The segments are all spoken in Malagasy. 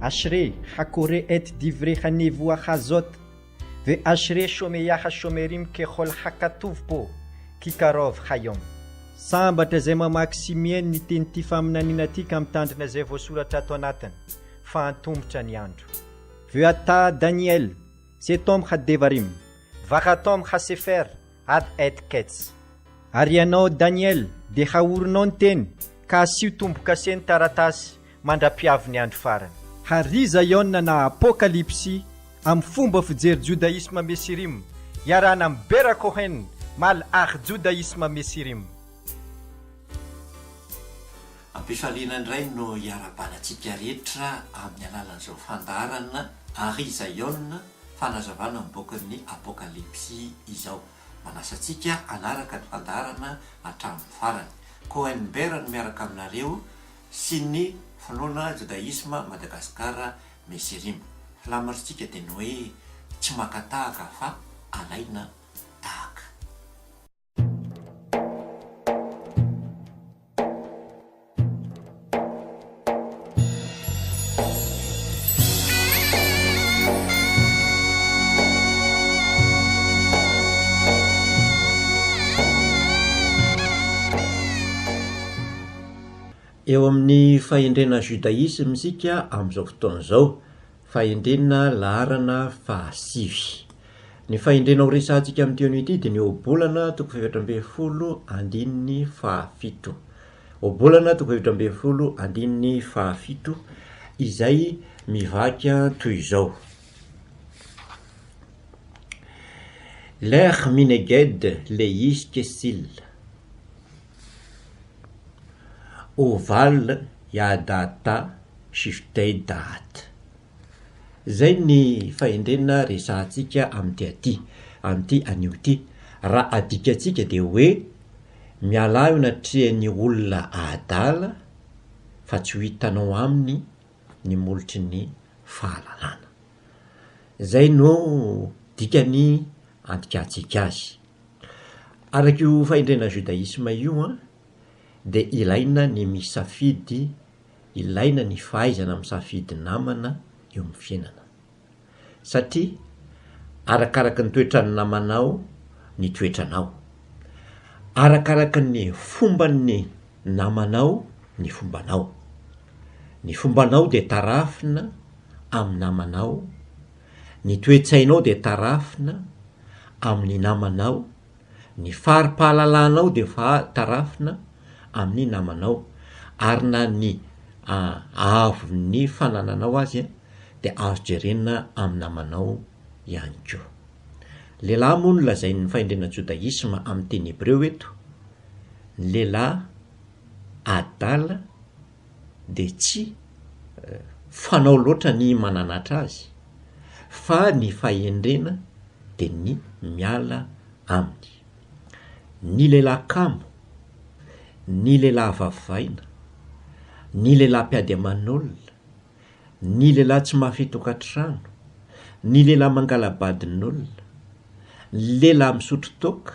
Ashre hakore et divre hanevu ahazot ve ashre shomeya hashomerim kechol hakatuvpo kikarov hayom. Sambatra izay mamaky simieny ny teny ty faminaniana ty ka mitandrina izay voasoratra ato anatiny fa antombotra ny andro. Veo ata Daniel setom hadevarim vahatom hasefer ad et kets. Ary ianao Daniel dia haorinao ny teny ka asio tomboka seny taratasy mandra-piavy ny andro farany. Hariza iona na apokalipsy amin'ny fomba fijery judaisme mesirim iarana amin'ny Bera Cohen mal ar judaisme mesirim. Ampifaliana indray no iara-banantsika rehetra amin'ny alalan'izao fandarana Hariza iona fanazavana amin'ny bokin'ny apokalipsy izao. Manasantsika anaraka ny fandarana hatramin'ny farany. Cohen Bera no miaraka aminareo sy ny finoana judaisme Madagasikara Mesirim. Filamarintsika dia ny hoe tsy makatahaka fa alaina tahaka. Eo amin'ny fahendrena judaisme isika amin'izao fotoana izao, fahendrena laharana fahasivy. Ny fahendrena ho resantsika amin'ny teo ity dia ny obolana 717 obolana 717 izay mivaka toy izao: Ler mineged leis kesil oval yadata shiftei dat. Zay ny fahendrena resantsika amin'ity anio ity. Raha adikatsika dia hoe miala io natrehan'ny olona adala fa tsy ho hitanao aminy ny molotry ny fahalalana. Zay no dikany andikatsika azy. Araka io fahendrena judaisme io dia ilaina ny misafidy, ilaina ny fahaizana misafidy namana eo amin'ny fiainana. Satria arakaraka ny toetra ny namanao ny toetranao, arakaraka ny fomban'ny namanao ny fombanao. Ny fombanao dia tarafina amin'ny namanao, ny toetsainao dia tarafina amin'ny namanao, ny fari-pahalalanao dia tarafina amin'ny namanao, ary na ny avy fanananao azy dia azo jerena amin'ny namanao ihany koa. Lehilahy moa no lazain'ny fahendrena judaisme amin'ny teny hebreo eto, ny lehilahy adala dia tsy fanao loatra ny mananatra azy, fa ny fahendrena dia ny miala aminy. Ny lehilahy kamo, ny lehilahy vavavaina, ny lehilahy mpiady aman'olona, ny lehilahy tsy mafy tokantrano, ny lehilahy mangalabadin'olona, lehilahy misotro toaka,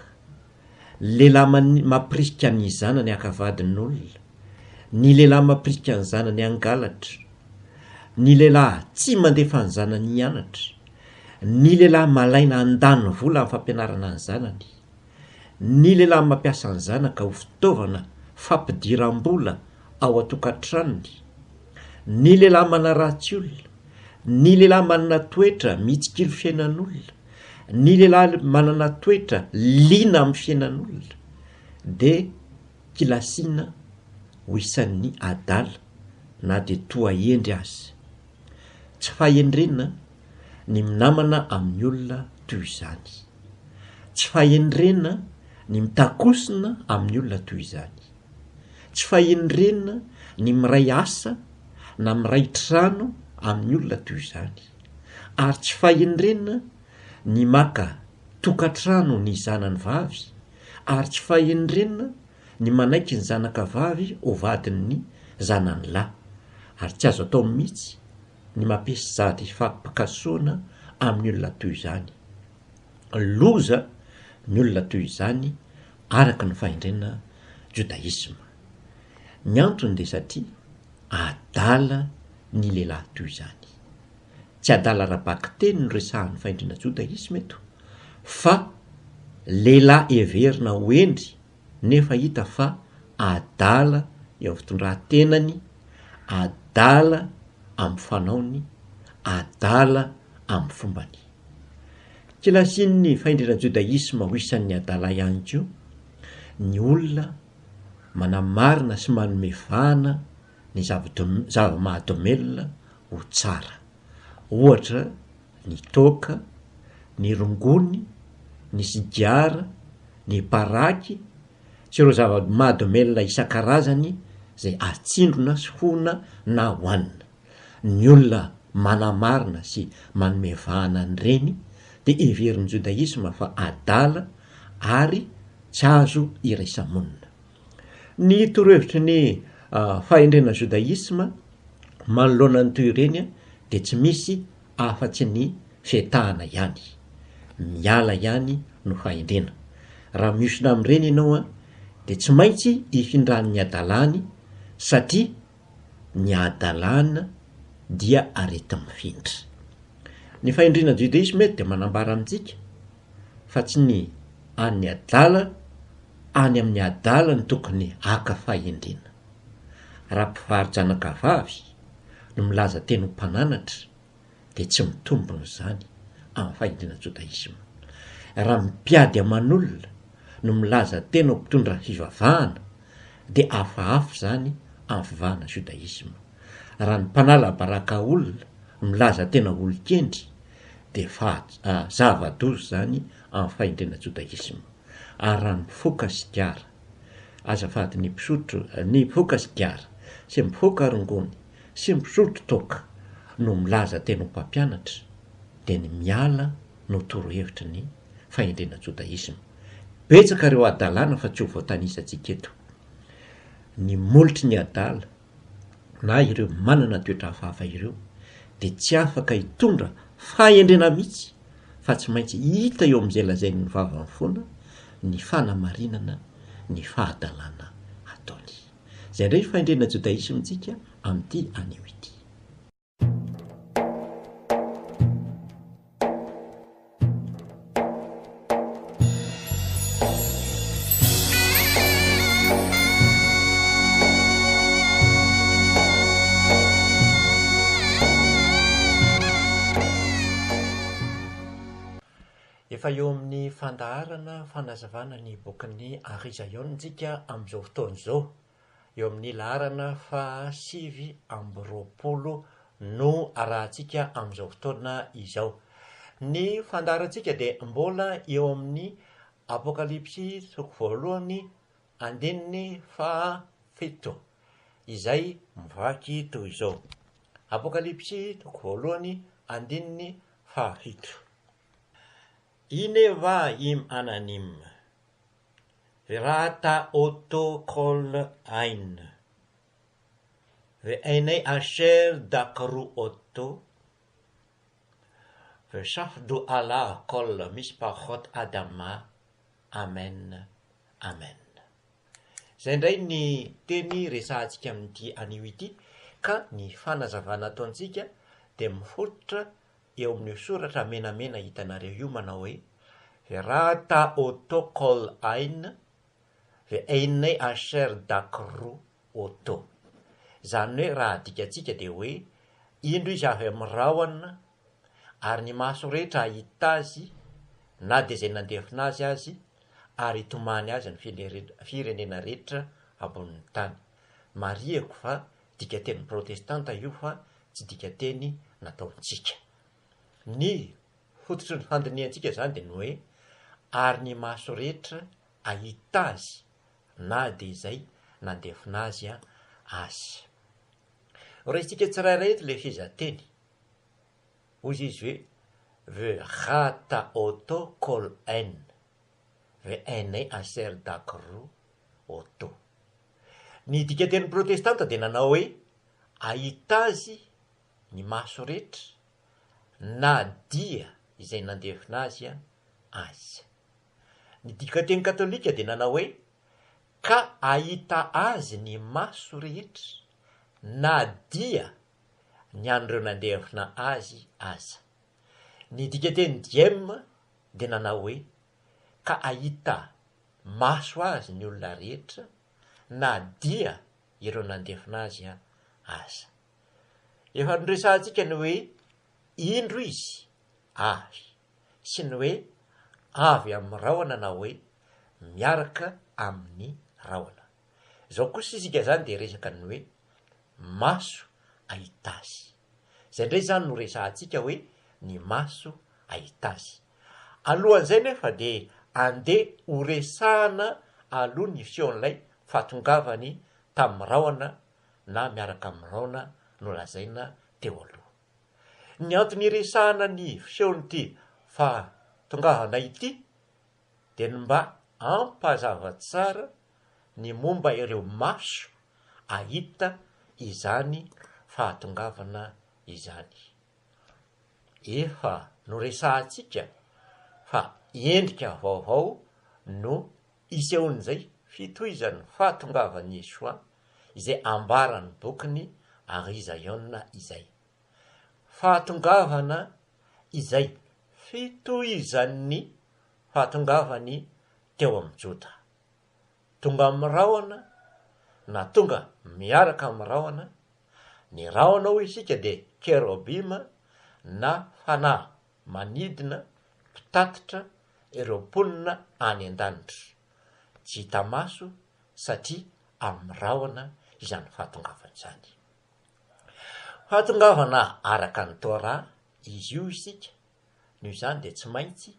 lehilahy mampirisika ny zanany akavadin'olona, ny lehilahy mampirisika ny zanany angalatra, ny lehilahy tsy mandefa ny zanany hianatra, ny lehilahy malaina andany vola amin'ny fampianarana ny zanany, ny lehilahy mampiasa ny zanaka ho fitaovana fampidiram-bola ao atokantranony, ny lehilahy manaratsy olona, ny lehilahy manana toetra mitsikilo fiainan'olona, ny lehilahy manana toetra liana amin'ny fiainan'olona, dia kilasina ho isan'ny adala na dia toa endry azy. Tsy fahendrena ny minamana amin'ny olona toy izany, tsy fahendrena ny mitakosina amin'ny olona toy izany, tsy fahendrena ny miray asa na miray trano amin'ny olona toy izany, ary tsy fahendrena ny maka tokantrano ny zanany vavy, ary tsy fahendrena ny manaiky ny zanaka vavy ho vadin'ny zanany lahy, ary tsy azo atao mihitsy ny mampiasa zady fampikasoana amin'ny olona toy izany. Loza ny olona toy izany araka ny fahendrena jodaisma. Ny antony dia satria adala ny lehilahy toy izany. Tsy adala rabaky teny no resahan'ny faindrina jodaisma eto, fa lehilahy everina hoendry nefa hita fa adala eo amin'ny fitondran-tenany, adala amin'ny fanaony, adala amin'ny fombany. Kilasian'ny faindrina jodaisma ho isan'ny adala ihany koa ny olona manamarina sy manome vahana ny zava-mahadomelona ho tsara, ohatra ny toka, ny rongony, ny sigara, ny paraky sy ireo zava-mahadomelona isan-karazany zay atsindrona sy hona na hoanina. Ny olona manamarina sy manome vahana an'ireny dia heverin'ny jodaisma fa adala ary tsy azo iraisamonina. Ny torohevitry ny fahendrena jodaisma manoloana ny toy ireny dia tsy misy afa-tsy ny fietahana ihany, miala ihany no fahendrena. Raha miosina amin'ireny ianao dia tsy maintsy hifindran'ny adalany satria ny adalana dia arety mifindra. Ny fahendrena jodaisma eto dia manambara amintsika fa tsy ny any adala, any amin'ny adala ny tokony haka fahendrena. Raha mpivarotra-janakavavy no milaza teny ho mpananatra dia tsy mitombona izany amin'ny fahendrena jodaisma. Raha mpiady aman'olona no milaza teny ho mpitondra fivavahana dia hafahafa izany amin'ny fivavahana jodaisma. Raha ny mpanala baraka olona milaza tena olon-kendry dia zava-doza izany amin'ny fahendrena jodaisma. Ary raha ny mpifoka sigara, azafady ny mpifoka sigara sy mpifoka rongony sy mpisotro toka no milaza tena ho mpampianatra dia ny miala no torohevitry ny fahendrena jodaisma. Betsaka ireo adalana fa tsy ho voatanisantsika eto. Ny molotry ny adala na ireo manana toetra hafahafa ireo dia tsy afaka hitondra fahendrena mihitsy fa tsy maintsy hita eo amin'izay lazainy ny vavany foana ny fanamarinana ny fahadalana ataony. Izay indray fahendrena jodaisma tsika amin'ity anio ity. Efa eo amin'ny fandaharana fanazavana ny bokin'ny Arizaiontsika amin'izao fotoana izao, eo amin'ny laharana fa 720 no arahantsika amin'izao fotoana izao. Ny fandaharantsika dia mbola eo amin'ny apokalipsy toko voalohany andininy 7 izay mivaky toy izao. Apokalipsy toko voalohany andininy 7. Ineva im ananim, verata oto kol ain, ve enei asher dakru oto, ve shafdu ala kol mispachot adama, amen, amen. Izay indray ny teny resahantsika amin'ity anio ity, ka ny fanazavana ataontsika dia mifototra eo amin'ny soratra menamena hitanareo io manao hoe verata oto kol ain ve enei asher dakru oto. Izany hoe raha adikatsika dia hoe indro izy avy amin'ny rahona ary ny maso rehetra ahita azy na dia izay nandefina azy azy ary hitomany azy ny firenena rehetra ambonin'ny tany. Mariako fa dika teny protestanta io fa tsy dika teny nataontsika. Ny fototry ny fandiniantsika izany dia ny hoe ary ny maso rehetra ahita azy na dia izay nandefina azy azy. Raisitsika tsirairay eto ilay fizateny hozy izy hoe verata oto kol en ve enei aser dakru oto. Ny dika teny protestanta dia nanao hoe ahita azy ny maso rehetra na dia izay nandefina azy azy. Ny dika teny katolika dia nanao hoe ka ahita azy ny maso rehetra na dia ny andreo nandehafina azy aza. Ny dika teny diema dia nanao hoe ka ahita maso azy ny olona rehetra na dia ireo nandefina azy aza. Efa noresantsika ny hoe indro izy avy, sy ny hoe avy amin'ny rahona na hoe miaraka amin'ny rahona. Zao kosa isika zany dia resaka ny hoe maso ahita azy. Zay indray zany no resantsika hoe ny maso ahita azy. Alohan'izay nefa dia andeha ho resahana aloha ny feon'ilay fahatongavany tamin'ny rahona na miaraka amin'ny rahona no lazaina teo aloha. Ny antony resahana ny feon'ity fahatongavana ity dia ny mba ampazava tsara ny momba ireo maso ahita izany fahatongavana izany. Efa no resantsika fa endrika vaovao no isehon'izay fitohizan'ny fahatongavany Yesoa izay ambarany bokiny Arizaïona izay. Fahatongavana izay fitohizan'ny fahatongavany teo amin'ny Joda. Tonga amin'ny rahona na tonga miaraka amin'ny rahona. Ny rahona hoy isika dia kerobima na fanahy manidina mpitatitra ireo mponina any an-danitra. Tsy hita maso satria amin'ny rahona izany fahatongavana izany. Fahatongavana araka ny Torah izy io isika. Noho izany dia tsy maintsy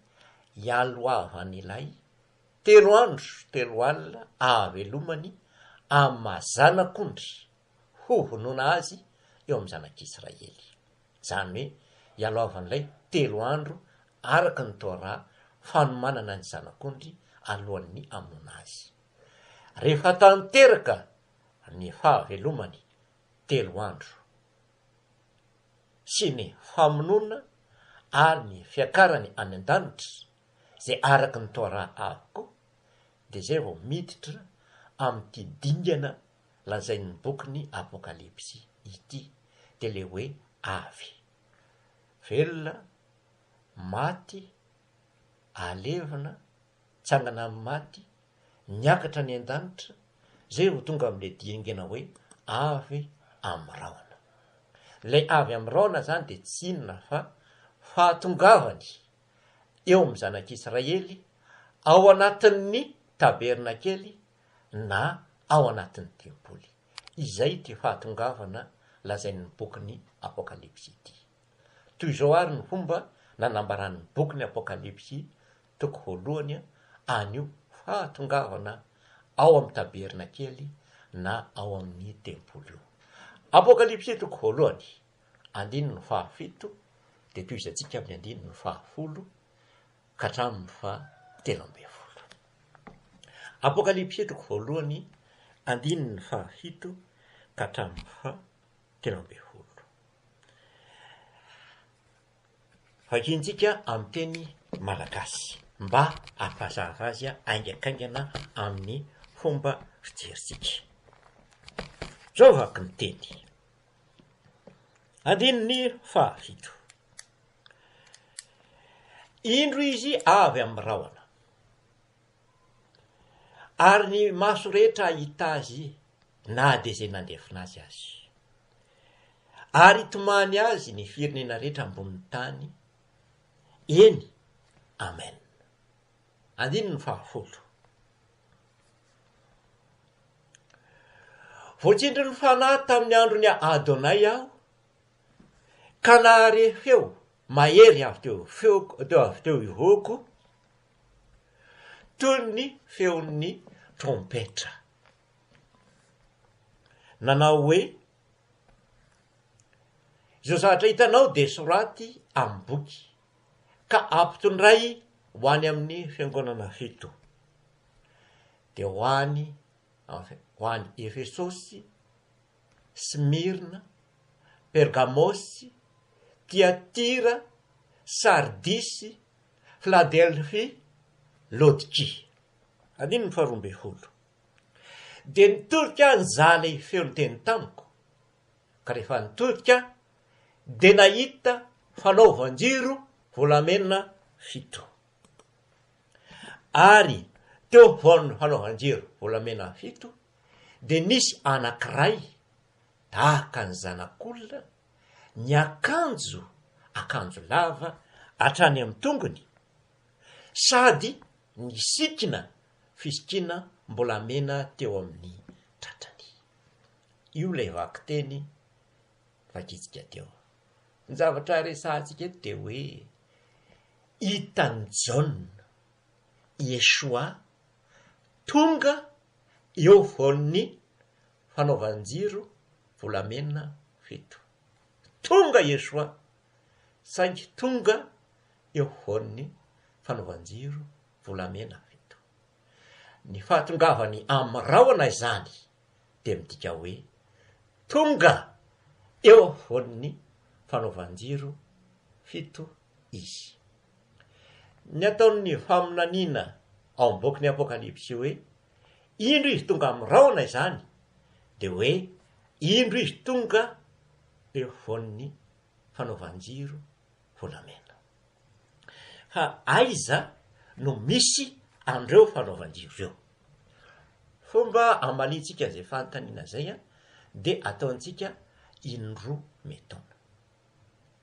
hialoavan'ilay 3 andro 3 alina ahavelomany amin'ny mazanak'ondry hovonoana azy eo amin'ny zanak'Israely. Izany hoe hialoavan'ilay 3 andro araka ny Torah fanomanana ny zanak'ondry alohan'ny hamonoana azy. Rehefa tanteraka ny fahavelomany 3 andro sy ny famonoana ary ny fiakarany any an-danitra izay araka ny Torah avokoa, dia zay vao miditra amin'ity dingana lazain'ny bokin'ny Apokalipsy ity, dia le hoe avy, velona, maty, alevina, tsangana amin'ny maty, niakatra ny an-danitra, zay vao tonga amin'ilay dingana hoe avy amin'ny rahona. Ilay avy amin'ny rahona zany dia tsy inona fa fahatongavany eo amin'ny zanak'Israely ao anatin'ny tabernakely na ao anatin'ny tempoly. Izay ty fahatongavana lazain'ny bokin'ny Apokalipsy ity. Toy izao ary ny fomba nanambaran'ny bokin'ny Apokalipsy toko voalohany anio fahatongavana ao amin'ny tabernakely na ao amin'ny tempoly io. Apokalipsy toko voalohany andininy 17 dia toy izantsika amin'ny andininy 10 ka hatramin'ny 17. Apokalipsy toko voalohany andininy 17 ka hatramin'ny 17. Vakiantsika amin'ny teny malagasy mba hampazava azy aingakaingana amin'ny fomba fijerintsika. Zao vaky ny teny andininy 17. Indro izy avy amin'ny rahona, ary ny maso rehetra ahita azy na dia izay nandefina azy azy. Ary hitomany azy ny firenena rehetra ambonin'ny tany, eny, amen. Andininy 10. Voatsindry ny fanahy tamin'ny andro ny Adonay aho, ka nahare feo mahery avy teo ihoako, toy ny feon'ny trompetra. Nanao hoe, izao zavatra hitanao dia soraty amin'ny boky, ka ampitondray ho any amin'ny fiangonana 7. Dia ho any Efesosy, Smirna, Pergamosy, Tiatira, Sardisy, Philadelphie, Laodikia. Andininy 12. dia nitolika ny zala feo ny teny tamiko ka rehefa nitolika dia nahita fanaovanjiro volamena 7 ary teo voan'ny fanaovanjiro volamena 7 dia nisy anankiray tahaka ny zanak'olona ny akanjo lava hatrany amin'ny tongony sady ny sikina fisikina mbola mena teo amin'ny tratrany. Io lay vaky teny vakitsika teo. Ny zavatra resahantsika eto dia hoe hitan'ny John Yeshua tonga eo voan'ny fanaovanjiro volamena 7. Tonga Yeshua saingy tonga eo voan'ny fanaovanjiro volamena 7. Ny fahatongavany amin'ny rahona izany dia midika hoe tonga eo voan'ny fanaovanjiro 7 izy. Ny ataon'ny faminaniana ao am-boky ny apokalipsy hoe indro izy tonga amin'ny rahona izany dia hoe indro izy tonga eo voan'ny fanaovanjiro volamena. Fa aiza no misy andreo fanaovanjiro eo? Fomba amalintsika izay fanontaniana zay dia ataontsika indroa metaona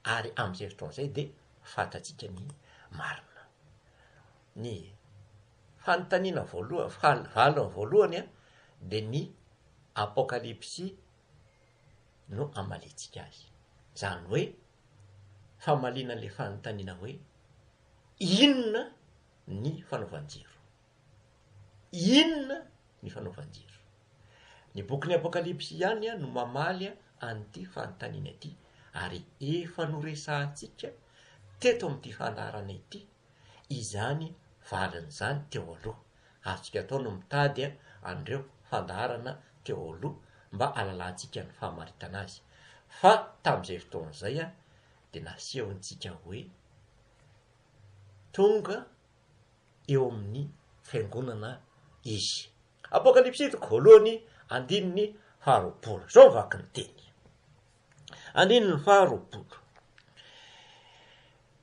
ary amin'izay fotoan'izay dia fantatsika ny marina. Ny fanontaniana valony voalohany dia ny apokalipsy no amalintsika azy. Zany hoe famalinan'ilay fanontaniana hoe inona ny fanaovanjiro? Inona ny fanaovanjiro? Ny bokin'ny apokalipsy ihany no mamaly an'ity fanontaniana ity ary efa noresahantsika teto amin'ity fandarana ity izany valiny zany teo aloha. Azontsika atao no mitady andreo fandarana teo aloha mba alalantsika ny fahamaritana azy. Fa tamin'izay fotoan'izay dia nasehontsika hoe tonga eo amin'ny fiangonana izy. Apokalipsy voalohany 2:20 zao vaky ny teny. 2:20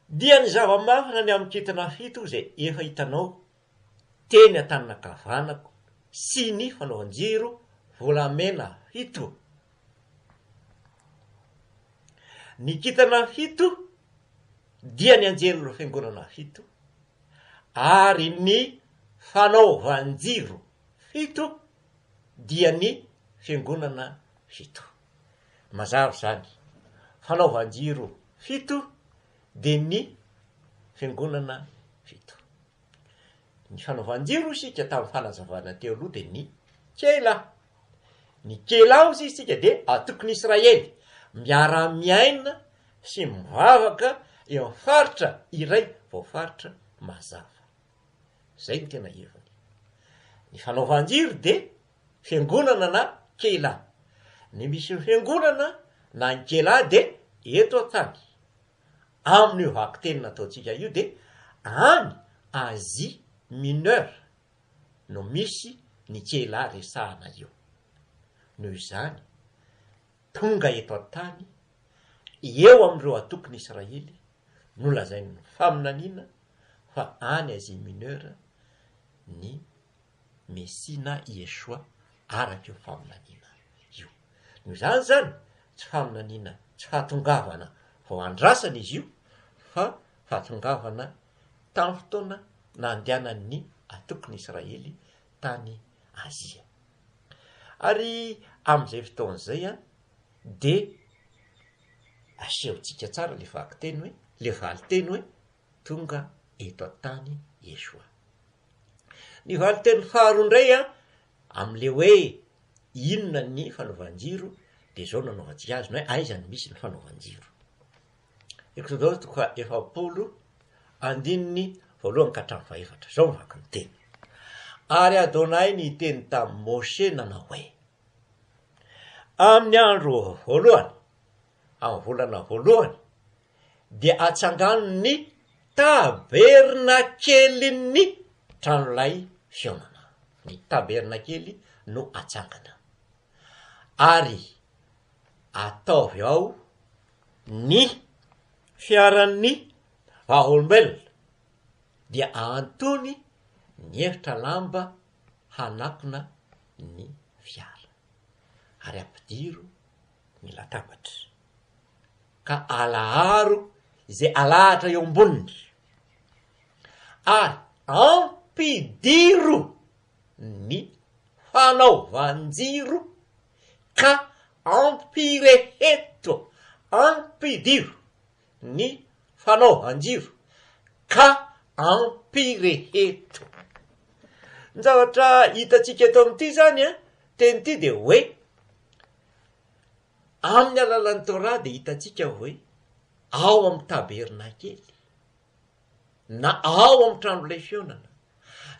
dia ny zava-mafina ny amin'ny kintana 7 izay efa hitanao teny an-taninankavanako sy ny fanaovanjiro volamena 7. Ny kintana 7 dia ny anjelon'ny fiangonana 7 ary ny fanaovanjiro 7 dia ny fiangonana 7. Mazava zany, fanaovanjiro 7 dia ny fiangonana 7. Ny fanaovanjiro isika tamin'ny fanazavana teo aloha dia ny kela. Ny kela ozy isika dia atokony Israely miara-miaina sy mivavaka eo amin'ny faritra iray vao faritra mazava. Zay ny tena heviny. Ny fanaovanjiro dia fiangonana na kela. Ny misy fiangonana na ny kela dia eto an-tany. Amin'io vaky teny nataontsika io dia any Asia Mineur no misy ny kela resahana io. Noho izany tonga eto an-tany eo amin'ireo atokony Israely nolazain'ny faminaniana fa any Asia Mineur ny Mesina Yeshua araka io faminaniana io. Noho izany zany tsy faminaniana, tsy fahatongavana vao andrasana izy io fa fahatongavana tamin'ny fotoana nandehanan'ny atokony Israely tany Azia. Ary amin'izay fotoan'izay dia asehontsika tsara le vaky teny hoe le valy teny hoe tonga eto an-tany Yeshua. Ny valy teny faharoa indray amin'le hoe inona ny fanaovanjiro dia zao nanaovantsika azy no hoe aiza ny misy ny fanaovanjiro. Exode 7:1-4 zao vaky ny teny. Ary Adonay ny teny tamin'ny Moshe nanao hoe amin'ny andro voalohany amin'ny volana voalohany dia atsangano ny tabernakelin'ny tranolay fionana. Ny tabernakely no atsangana. Ary ataovy ao ny fiaran'ny vaolombelona dia antony ny efitra lamba hanakona ny fiara ary ampidiro ny latabatra ka alaharo izay alahatra eo amboniny ary ampidiro ny fanaovanjiro ka ampireheto ampidiro ny fanaovanjiro ka ampireheto. Ny zavatra hitantsika eto amin'ity zany a teny ity de hoe amin'ny alalan'ny Torah de hitantsika hoe ao amin'ny tabernakely na ao amin'ny trano ilay fionana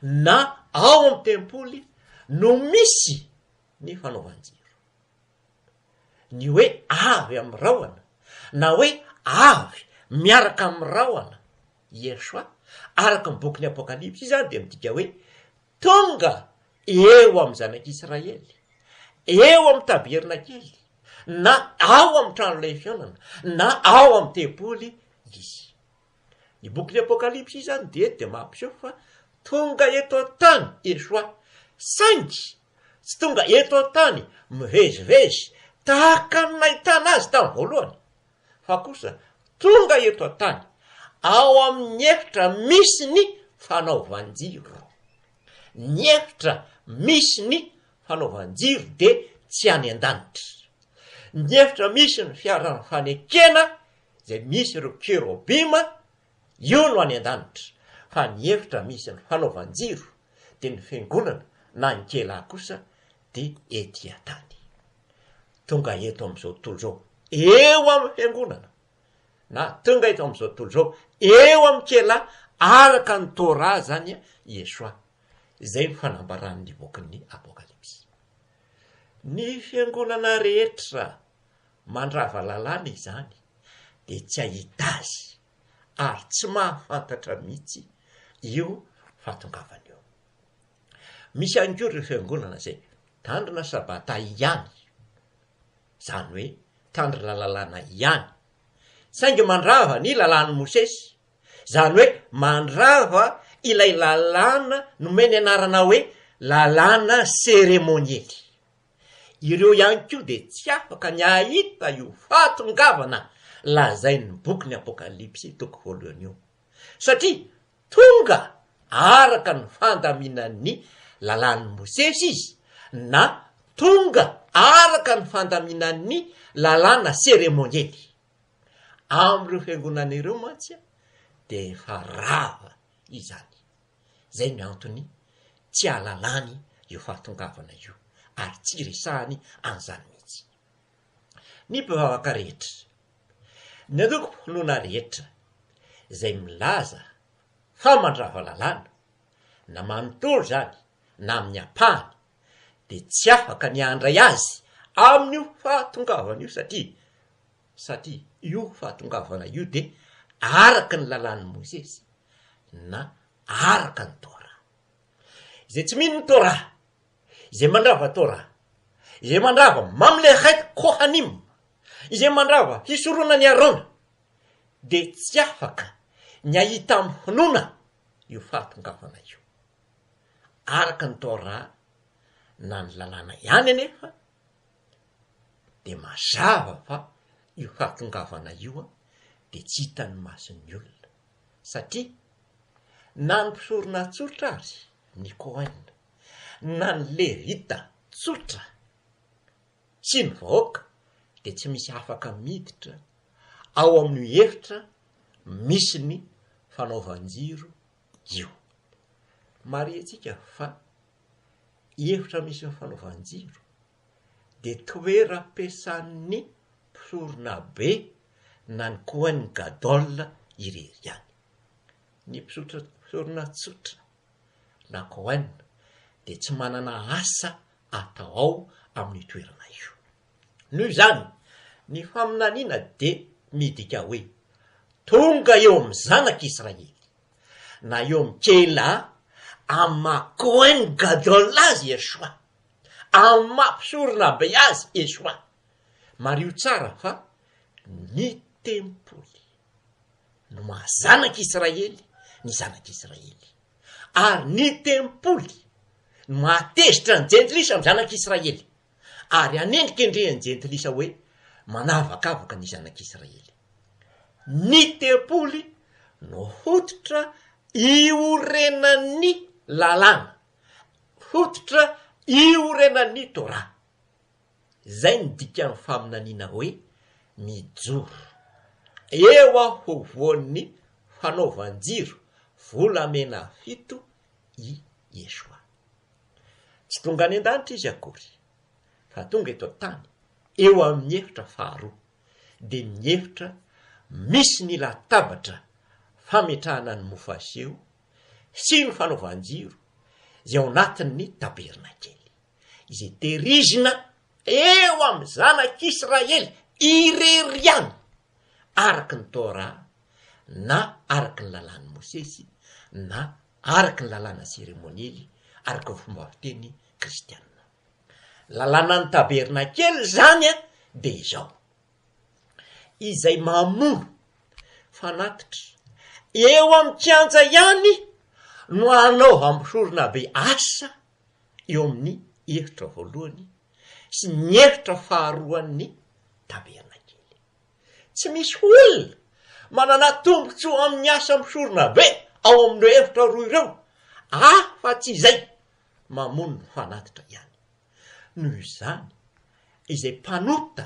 na ao amin'ny tempoly no misy ny fanaovanjiro. Ny hoe avy amin'ny rahona na hoe avy miaraka amin'ny rahona Yesoa araka ny bokin'ny Apokalipsy zany de midika hoe tonga eo amin'ny zanak'Israely, eo amin'ny tabernakely na ao amin'ny trano ilay fionana na ao amin'ny tempoly izy. Ny bokin'ny Apokalipsy zany de mampiseho fa tonga eto an-tany Yesoa saingy tsy tonga eto an-tany mivezivezy tahaka ny nahitana azy tamin'ny voalohany fa kosa tonga eto an-tany ao amin'ny efitra misy ny fanaovanjiro. Ny efitra misy ny fanaovanjiro de tsy any an-danitra. Ny efitra misy ny fiaran'ny fanekena zay misy ireo kerobima io no any an-danitra fa ny efitra misy ny fanaovanjiro de ny fiangonana na ny kela kosa de ety an-tany. Tonga eto amin'izao tontolo zao eo amin'ny fiangonana na tonga eto amin'izao tontolo zao eo amin'ny kela araka ny Torah zany Yesoa. Izay ny fanambaran'ny bokin'ny Apokalipsy. Ny fiangonana rehetra mandrava lalàna izany de tsy ahita azy ary tsy mahafantatra mihitsy io fatongavana io. Misy ihany koa ireo fiangonana zay tandrina sabata ihany, zany hoe tandrina lalàna ihany, saingy mandrava ny lalàn'i Mosesy, zany hoe mandrava ilay lalàna nomeny anarana hoe lalàna seremoniely. Ireo ihany koa de tsy afaka ny ahita io fatongavana lazain'ny bokin'ny Apokalipsy toko voalohany io satria tonga araka ny fandaminan'ny lalàn'i Mosesy izy na tonga araka ny fandaminan'ny lalàna seremoniely. Am'ireo fiangonana ireo mantsy de efa rava izany. Zay ny antony tsy alalany io fatongavana io ary tsy resahany an'izany mihitsy. Ny mpivavaka rehetra, ny andoko finoana rehetra izay milaza fa mandrava lalàna na manontolo zany na amin'ny apahany de tsy afaka ny andray azy amin'io fatongavana io satria io fatongavana io de araka ny lalàn'i Mosesy na araka ny Torah. Izay tsy mino ny Torah, izay mandrava Torah, izay mandrava mamlechet kohanim, izay mandrava fisorona ny Arona de tsy afaka ny ahita amin'ny finoana io fatongavana io. Araka ny Torah na ny lalàna ihany anefa de mazava fa io fatongavana io de tsy hitan'ny mason'ny olona satria na ny mpisorona tsotra azy ny Kohen na ny Levita tsotra sy ny vahoaka de tsy misy afaka miditra ao amin'ny efitra misy ny fanaovanjiro io. Mariantsika fa efitra misy ny fanaovanjiro de toeram-piasan'ny mpisorona be na ny Kohen Gadol irery ihany. Ny mpisorona tsotra na Kohen de tsy manana asa atao ao amin'ny toerana io. Noho izany ny faminaniana de midika hoe tonga eo amin'ny zanak'Israely na eo amin'ny kela amma Kohen Gadol azy Yesoa amin'ny mampisorona be azy esoa mario tsara fa ny tempoly no mahazanak'Israely ny zanak'Israely ary ny tempoly no mahatezitra ny jentilisa amin'ny zanak'Israely ary anendrikendrehany jentilisa hoe manavakavaka ny zanak'Israely. Ny tempoly no fototra iorenan'ny lalàna, fototra iorenan'ny Tora. Zay ny dikan'ny faminaniana hoe mijoro eo afovoan'ny fanaovan-jiro volamena 7 i Yesoa. Tsy tonga any an-danitra izy akory fa tonga eto tany eo amin'ny efitra faharoa de ny efitra misy ny latabatra fametrahana ny mofaseho sy ny fanaovan-jiro zay ao anatin'ny tabernakely izay terizina eo amin'ny zanak'Israely ireriany araky ny Tora na araky ny lalàn'ny Mosesy na araky ny lalàna seremoniely araky ny fomba fiteny kristianina. Lalànan'ny tabernakely zany de izao izay mamono fanatitra eo amin'ny kianja ihany no anao ampisorona be asa eo amin'ny efitra voalohany sy ny efitra faharoan'ny tabernakely. Tsy misy olona manana tombontsoa amin'ny asa ampisorona be ao amin'ny efitra roa ireo fa tsy izay mamono ny fanatitra ihany. Noho izany izay mpanota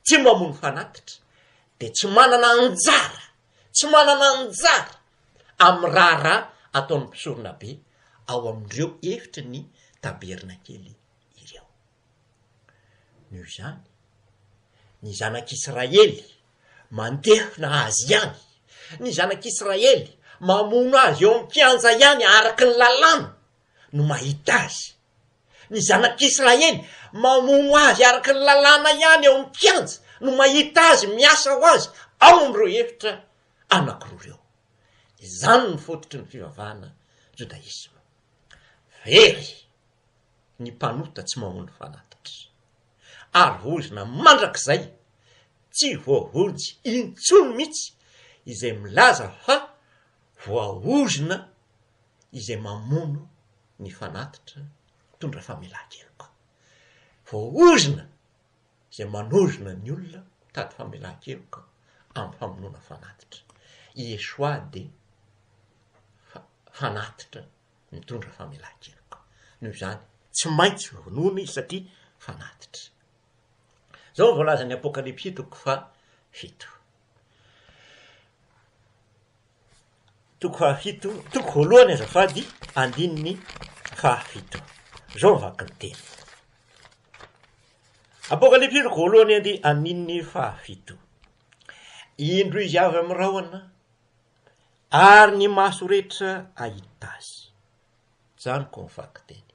tsy mamono fanatitra de tsy manana anjara amin'ny raha ataon'ny mpisorona be ao amin'ireo efitra ny tabernakely ireo. Noho izany ny zanak'Israely mandefina azy ihany, ny zanak'Israely mamono azy eo amin'ny kianja ihany araky ny lalàna no mahita azy. Ny zanak'Israely mamono azy araky ny lalàna ihany eo amin'ny kianja no mahita azy miasa ho azy ao amin'ireo efitra anankiroa ireo. Izany ny fototry ny fivavahana judaisma. Very ny mpanota tsy mamono fanatitra ary vozona mandrak'izay tsy voavonjy intsony mihitsy izay milaza fa voaozona izay mamono ny fanatitra tondra famelan-keloka, voaozona izay manozona ny olona tady famelan-keloka amin'ny famonoana fanatitra. Yesoa de fanatitra mitondra famelan-keloka. Noho izany tsy maintsy vonoina izy satria fanatitra. Zao voalaza ny Apokalipsy 7. Toko voalohany azafady andininy 7. Zao vaky ny teny. Apokalipsy voalohany andininy 7. Indro izy avy amin'ny rahona ary ny maso rehetra ahita azy. Zany ko vaky teny.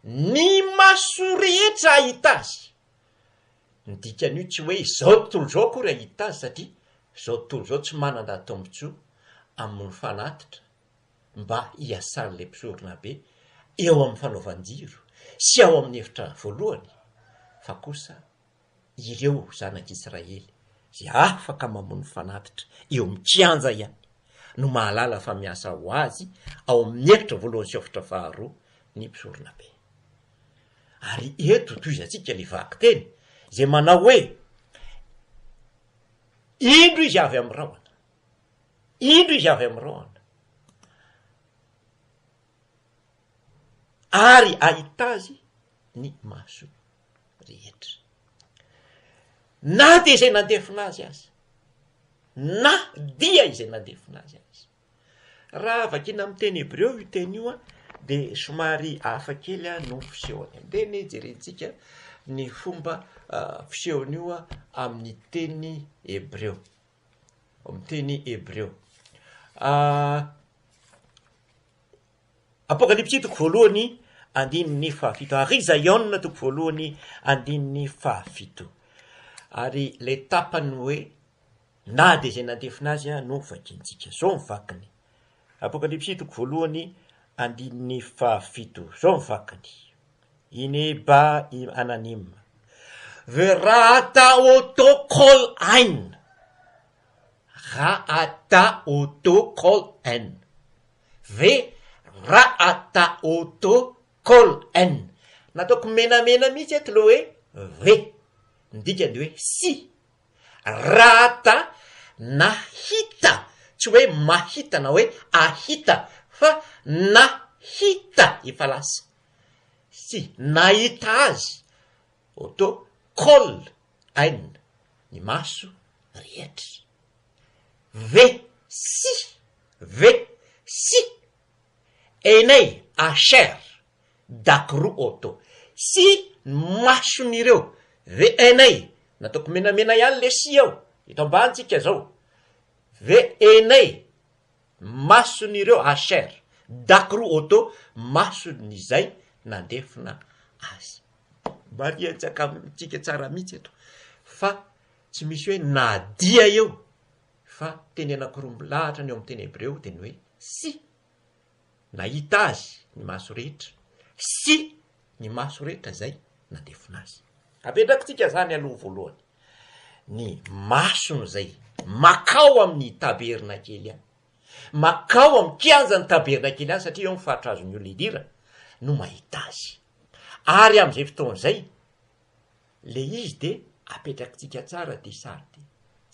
Ny maso rehetra ahita azy. Ny dikan'io tsy hoe izao tontolo izao akory ahita azy satria izao tontolo izao tsy manana tombontsoa amin'ny fanatitra mba hiasan'le mpisorona be eo amin'ny fanaovan-jiro sy ao amin'ny efitra voalohany fa kosa ireo zanak'Israely zay afaka mamono fanatitra eo amin'ny kianja ihany no mahalala fa miasa ho azy ao amin'ny efitra voalohany sy efitra faharoa ny mpisorona be. Ary eto toizantsika le vaky teny zay manao hoe indro izy avy amin'ny rahona, indro izy avy amin'ny rahona ary ahita azy ny maso rehetra. Na de izay nandefina azy na dia izay nandefina azy. Raha vakina amin'ny teny Hebreo io teny io de somary hafa kely no fisehony. Ndeny jerentsika ny fomba fisehon'io amin'ny teny Hebreo. Amin'ny teny Hebreo. Apokalipsy voalohany andininy 7. Ary Zaiona voalohany andininy 7. Ary le tapany hoe na de izay nandefina azy no vakintsika. Zao ny vakiny. Apokalipsy voalohany andininy 7. Zao ny vakiny. Ineba anonyme. Verata autocol ein. Raata autocol en. Raata autocol en. Nataoko menamena mihitsy eto loha hoe midikany hoe si. Rata nahita, tsy hoe mahita na hoe ahita fa nahita efa lasa. Si nahita azy autocol ein, ny maso rehetra. Si enay acher dakro auto. Si mason'ireo enay, nataoko menamena ihany le si ao, ito ambantsika zao. Enay mason'ireo acher dakro auto, mason'izay nandefina azy. Mariatsaka amintsika tsara mihitsy eto fa tsy misy hoe nadia eo, fa teny anankiroa milahatra ny eo amin'ny teny hebreo teny hoe si. Nahita azy ny maso rehetra, si ny maso rehetra zay nandefina azy. Apetrakitsika zany aloha voalohany, ny masony zay makao amin'ny tabernakely any, makao amin'ny kianjany tabernakely any, satria eo amin'ny faritra azon'ny olona idira no mahita azy. Ary am'izay fotoan'izay le izy de apetrakitsika tsara de sary de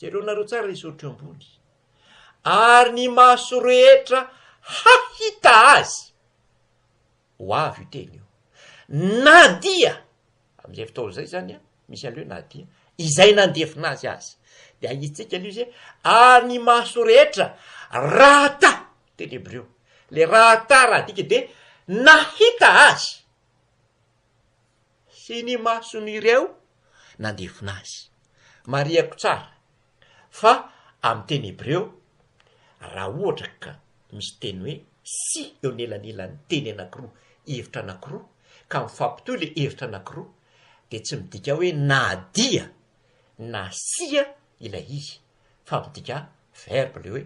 jereo nareo tsara le sotro ambony. Ary ny maso rehetra hahita azy, ho avy io teny io, nadia am'izay fotoan'izay zany a, misy an'le hoe nadia izay nandefina azy azy. De ahitsika le izy ary ny maso rehetra rahata, teny hebreo, le rahata raha dika de nahita azy, sy ny mason'ireo nandefina azy. Mariako tsara fa amin'ny teny hebreo raha ohatra ka misy teny hoe si eo nelanelan'ny teny anankiroa, hevitra anankiroa, ka mifampitohy le hevitra anankiroa, de tsy midika hoe nadia na sia ilay izy, fa midika verbe le hoe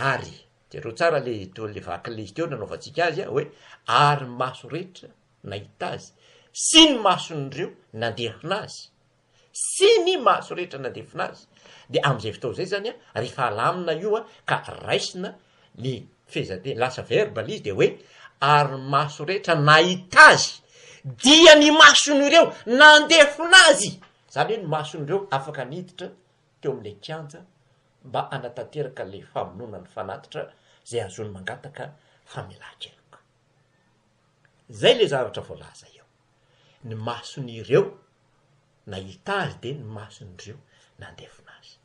ary. Jereo tsara le vaky le izy teo nanaovantsika azy hoe ary maso rehetra nahita azy, sy ny mason'ireo nandefina azy, sy ny maso rehetra nandefina azy. De am'izay fotoa zay zany a, rehefa alamina io ka raisina ny fehezanteny, lasa verbe le izy de hoe ary maso rehetra nahita azy, dia ny mason'ireo nandefina azy. Zany hoe ny mason'ireo afaka niditra teo am'le kianja mba anatanteraka le famonona ny fanatitra zay azony mangataka famelan-keloka. Zay le zavatra voalaza eo. Ny mason'ireo nahita azy de ny mason'ireo nandefina azy.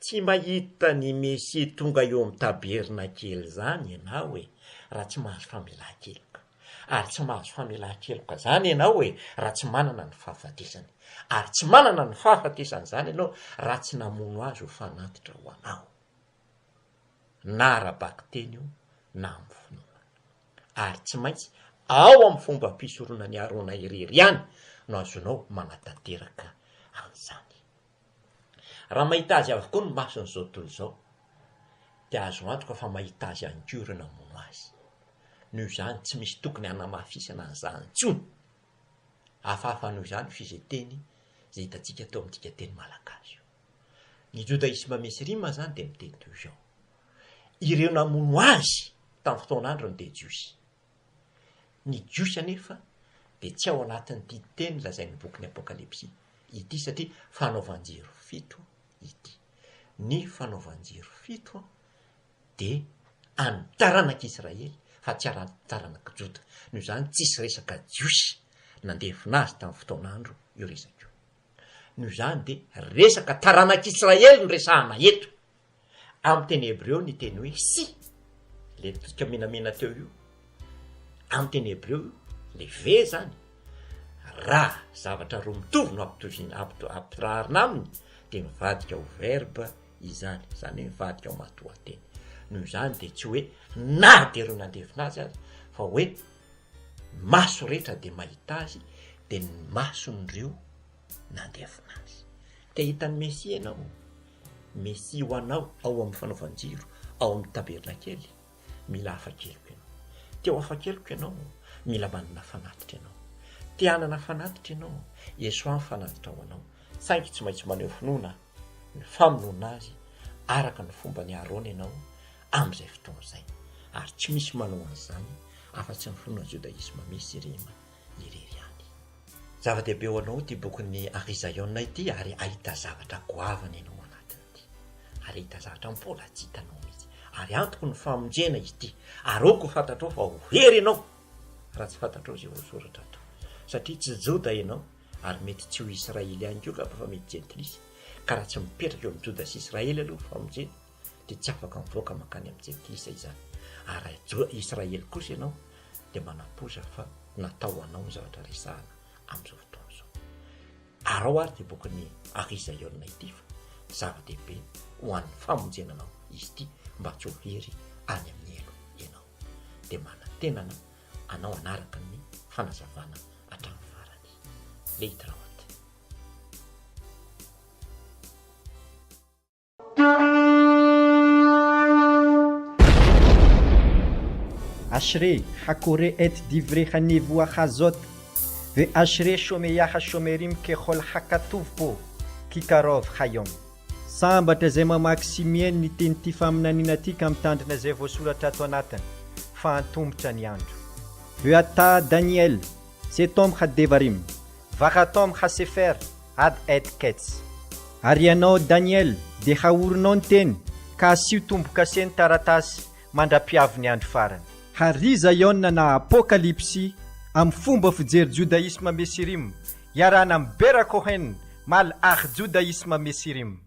Tsy mahita ny Mesie tonga eo amin'ny tabernakely zany ianao hoe raha tsy mahazo famelan-keloka. Ary tsy mahazo famelan-keloka zany ianao hoe raha tsy manana ny fahafatesany. Ary tsy manana ny fahafatesany zany ianao raha tsy namono azy ho fanatitra ho anao, na arabaky teny io na amin'ny finoana. Ary tsy maintsy ao amin'ny fomba mpisoroana ny arona irery ihany no azonao manatanteraka an'izany. Raha mahita azy avokoa ny mason'izao tontolo izao, de azo antoka fa mahita azy ihany koa ireo namono azy. Noho izany tsy misy tokony hanamafisana an'izany intsony. Hafahafa noho izany fizeteny zay hitantsika teo amintsika teny malagasy. Ny jodaisma misy rima zany de miteny toy izao: ireo namono azy tamin'ny fotoan'androny de jiosy. Ny jiosy anefa de tsy ao anatin'ity teny lazain'ny bokin'ny Apokalipsy ity, satria fanaovan-jiro 7 ity. Ny fanaovan-jiro 7 de any taranak'Israely fa tsy taranaka Joda. Noho izany tsisy resaka jiosy nandefina azy tamin'ny fotoan'andro io resaka io. Noho izany de resaka taranak'Israely no resahana eto. Amin'ny teny hebreo ny teny hoe si, le tsika menamena teo io. Amin'ny teny hebreo le ve zany, raha zavatra roa mitovy no ampirarina aminy de mivadika ho verbe izany, zany hoe mivadika ho matoan-teny. Noho izany de tsy hoe na de ireo nandefina azy azy, fa hoe maso rehetra de mahita azy, de ny mason'ireo nandefina azy. Te hitan'ny Mesia ianao, Mesia ho anao ao amin'ny fanaovan-jiro, ao amin'ny tabernakely, mila hafa-keloka ianao. Te ho hafa-keloka ianao, mila manana fanatitra ianao. tianana fanatitra ianao esoa ny fanatitra ao anao saingy tsy maintsy maneho finoana ny famonoana azy araka ny fomba ny arona ianao amin'izay fotoana izay ary tsy misy manao an'izany afa-tsy ny finoana jodaisma misy rema irery any zava-dehibe ho anao ty bokin'ny Arizaïona ity ary ahita zavatra goavana ianao anatiny ity ary ahita zavatra mbola tsy hitanao mihitsy ary antoko ny famonjena izy ity ary oko fantatrao fa ho hery ianao raha tsy fantatrao izay voasoratra ato satria tsy joda ianao ary mety tsy ho Israely ihany koa fa mety jentlisy ka raha tsy mipetraka eo amin'ny joda sy Israely aloha famonjena dia tsy afaka mivoaka makany amin'ny jentilisa izany ary Israely kosa ianao dia manaposa fa natao anao ny zavatra resahana amin'izao fotoana izao ary ao ary dia bokin'ny Arizaïona ity fa zava-dehibe ho an'ny famonjenanao izy ity mba tsy ho hery any amin'ny elo ianao dia manatenana anao anaraka ny fanazavana hatramin'ny farany lehitraoty Ashre hakore et divre hanevu achazot ve ashre shomeyaha shomerim kechol hakatov po kikarov hayom sambatra izay mamaky sy miaino ny teny ty faminaniana ty ka mitandrina izay voasoratra ato anatiny fa antombotra ny andro ve ata Daniel setom hadevarim varatom hasefer ad et kets ary ianao Daniel dia haorinao ny teny ka asio tomboka seny taratasy mandra-piavy ny andro farany Arizaïona na apokalipsy amin'ny fomba fijery judaisma mesirim iarana amin'ny Bera Kohen mal judaisma mesirim